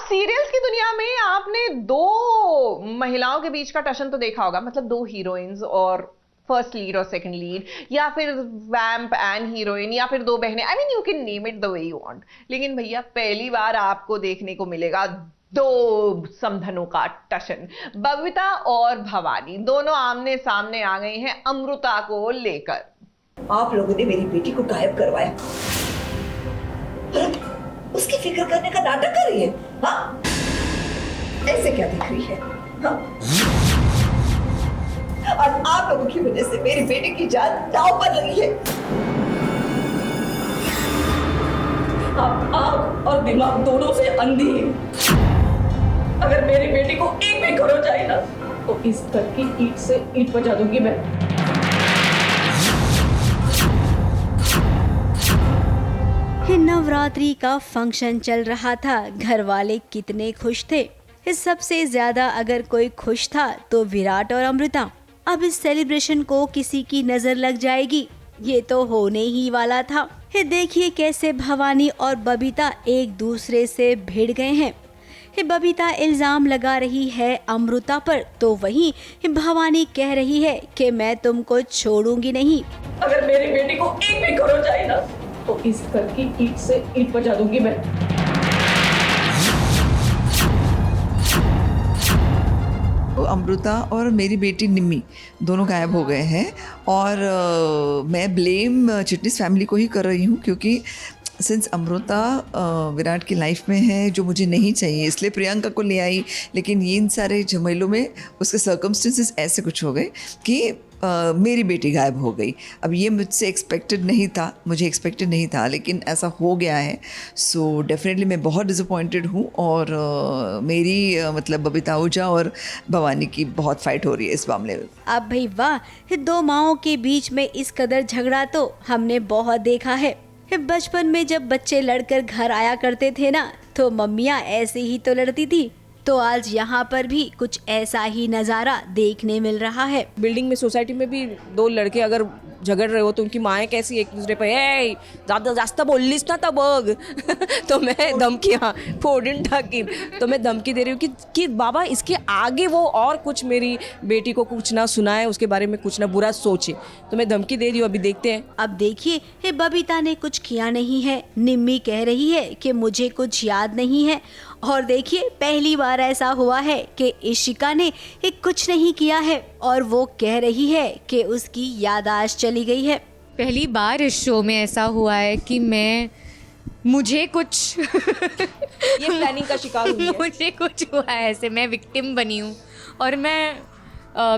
Serials की दुनिया में आपने दो महिलाओं के बीच का टशन तो देखा होगा, मतलब दो हीरोइंस और फर्स्ट लीड और सेकंड लीड, या फिर वैम्प एंड हीरोइन, या फिर दो बहनें। I mean you can name it the way you want. लेकिन भैया पहली बार आपको देखने को मिलेगा दो समधनों का टशन। बबीता और भवानी दोनों आमने सामने आ गई हैं अमृता को लेकर। आप लोगों ने मेरी बेटी को गायब करवाया, उसकी फिक्र करने का नाटक कर रही है। हाँ? ऐसे क्या दिख रही है? हाँ? और आप लोगों की वजह से मेरी बेटी की जान दांव पर लगी है। आप आंख और दिमाग दोनों से अंधी है। अगर मेरी बेटी को एक भी खरोच जाए ना, तो इस घर की ईंट से ईंट बजा दूंगी मैं। नवरात्रि का फंक्शन चल रहा था। घर वाले कितने खुश थे। सबसे ज्यादा अगर कोई खुश था तो विराट और अमृता। अब इस सेलिब्रेशन को किसी की नजर लग जाएगी, ये तो होने ही वाला था। देखिए कैसे भवानी और बबीता एक दूसरे से भिड़ गए हैं। बबीता इल्जाम लगा रही है अमृता पर, तो वहीं भवानी कह रही है कि मैं तुमको छोड़ूंगी नहीं। अगर मेरी बेटी को एक भी खरोच जाए ना, तो इस घर की ईंट से ईंट बजा दूंगी मैं। अमृता और मेरी बेटी निम्मी दोनों गायब हो गए हैं और मैं ब्लेम चिटनिस फैमिली को ही कर रही हूँ, क्योंकि सिंस अमृता विराट की लाइफ में है जो मुझे नहीं चाहिए, इसलिए प्रियंका को ले आई। लेकिन ये इन सारे झमेलों में उसके सर्कमस्टेंसेस ऐसे कुछ हो गए कि मेरी बेटी गायब हो गई। अब ये मुझसे एक्सपेक्टेड नहीं था, मुझे एक्सपेक्टेड नहीं था, लेकिन ऐसा हो गया है। सो डेफिनेटली मैं बहुत डिसअपॉइंटेड हूँ और मेरी मतलब बबीता आहूजा और भवानी की बहुत फाइट हो रही है इस मामले में। अब भाई वाह, दो माओं के बीच में इस कदर झगड़ा तो हमने बहुत देखा है। बचपन में जब बच्चे लड़कर घर आया करते थे ना, तो मम्मियाँ ऐसे ही तो लड़ती थी। तो आज यहाँ पर भी कुछ ऐसा ही नज़ारा देखने मिल रहा है। बिल्डिंग में, सोसाइटी में भी दो लड़के अगर झगड़ रहे हो तो उनकी माएँ कैसी एक दूसरे पे ज़्यादा जास्त बोललीस ना तब तो मैं धमकियाँ फोड़न टाकीन, तो मैं धमकी दे रही हूँ कि बाबा इसके आगे वो और कुछ मेरी बेटी को कुछ ना सुनाए, उसके बारे में कुछ ना बुरा सोचे। तो मैं धमकी दे रही हूँ, अभी देखते हैं। अब देखिए बबीता ने कुछ किया नहीं है, निम्मी कह रही है कि मुझे कुछ याद नहीं है। और देखिए पहली बार ऐसा हुआ है कि इशिका ने कुछ नहीं किया है और वो कह रही है कि उसकी याददाश्त चली गई है। पहली बार इस शो में ऐसा हुआ है कि मुझे कुछ ये प्लानिंग का शिकार हुई है। मुझे कुछ हुआ है, ऐसे मैं विक्टिम बनी हूँ। और मैं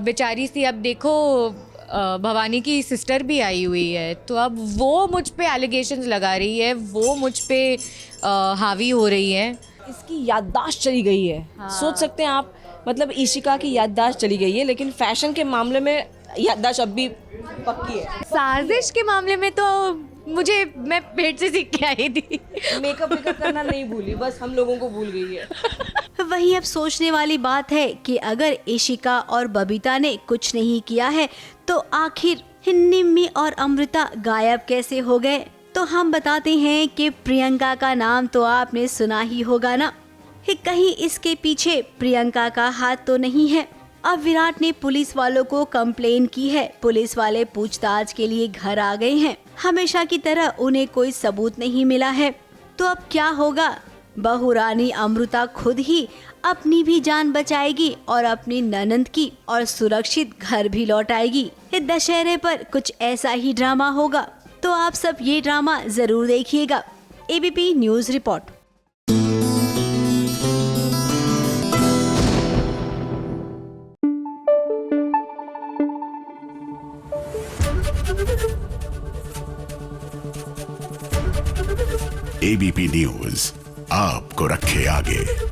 बेचारी सी, अब देखो भवानी की सिस्टर भी आई हुई है, तो अब वो मुझ पे एलिगेशंस लगा रही है, वो मुझ पे हावी हो रही है। इसकी याददाश्त चली गई है। हाँ। सोच सकते हैं आप, मतलब इशिका की याददाश्त चली गई है, लेकिन फैशन के मामले में याददाश्त अब भी पक्की है। साजिश के मामले में तो मैं पेट से सीख के आई थी। मेकअप करना नहीं भूली, बस हम लोगों को भूल गई है। वही अब सोचने वाली बात है कि अगर इशिका और बबीता ने कुछ नहीं किया है तो आखिर निम्मी और अमृता गायब कैसे हो गए। तो हम बताते हैं कि प्रियंका का नाम तो आपने सुना ही होगा ना। कहीं इसके पीछे प्रियंका का हाथ तो नहीं है। अब विराट ने पुलिस वालों को कंप्लेन की है। पुलिस वाले पूछताछ के लिए घर आ गए हैं। हमेशा की तरह उन्हें कोई सबूत नहीं मिला है। तो अब क्या होगा? बहू रानी अमृता खुद ही अपनी भी जान बचाएगी और अपनी ननंद की, और सुरक्षित घर भी लौटाएगी। दशहरे पर कुछ ऐसा ही ड्रामा होगा, तो आप सब ये ड्रामा जरूर देखिएगा। ABP news report. ABP news आपको रखे आगे।